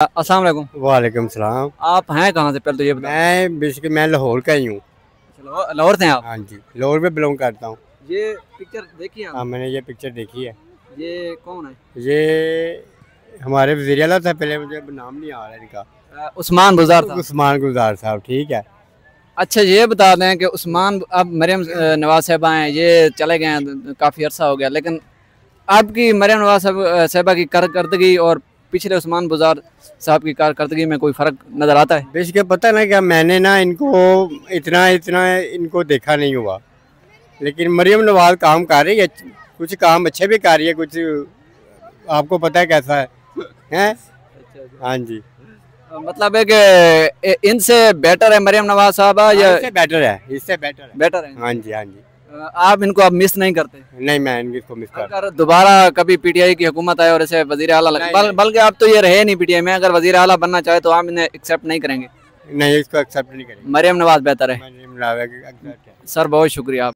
अस्सलाम वालेकुम। वालेकुम सलाम। आप हैं कहाँ से, पहले तो ये बताओ। मैं लाहौर का ही हूँ। लाहौर से हैं आप? हाँ जी, लाहौर में बिलोंग करता हूँ। ये पिक्चर देखी है हाँ, आपने? मैंने ये पिक्चर देखी है। ये कौन है? ये हमारे वज़ीर आला था, पहले मुझे नाम नहीं आ रहा इनका। उस्मान बुज़ार था। उस्मान गुलजार साहब, ठीक है। अच्छा, ये बता दें कि उस्मान, अब मरियम नवाज साहबा हैं, ये चले गए हैं, काफ़ी अरसा हो गया, लेकिन आपकी मरियम नवाज साहबा की कारकर्दगी और पिछले उस्मान बुज़ार साहब की कारकर्दगी में कोई फ़र्क नज़र आता है? बेशक पता ना क्या, मैंने ना इनको इतना इतना इनको देखा नहीं हुआ, लेकिन मरियम नवाज काम कर रही है, कुछ काम अच्छे भी कर रही है, कुछ आपको पता है कैसा है? हाँ जी। मतलब है कि इनसे बेटर है मरियम नवाज साहबा या इससे बेटर है, इससे बेटर है। बेटर है? हाँ जी, हाँ जी। आप इनको अब मिस नहीं करते? नहीं, मैं इनको मिस कर अगर दोबारा कभी पीटीआई की हुकूमत आए और इसे वजीर आला बल्कि आप तो ये रहे नहीं पीटीआई में, अगर वजीर आला बनना चाहे तो आप इन्हें एक्सेप्ट नहीं करेंगे? नहीं, इसको एक्सेप्ट नहीं करेंगे। मरियम नवाज बेहतर है। मरियम नवाज accept है। सर बहुत शुक्रिया।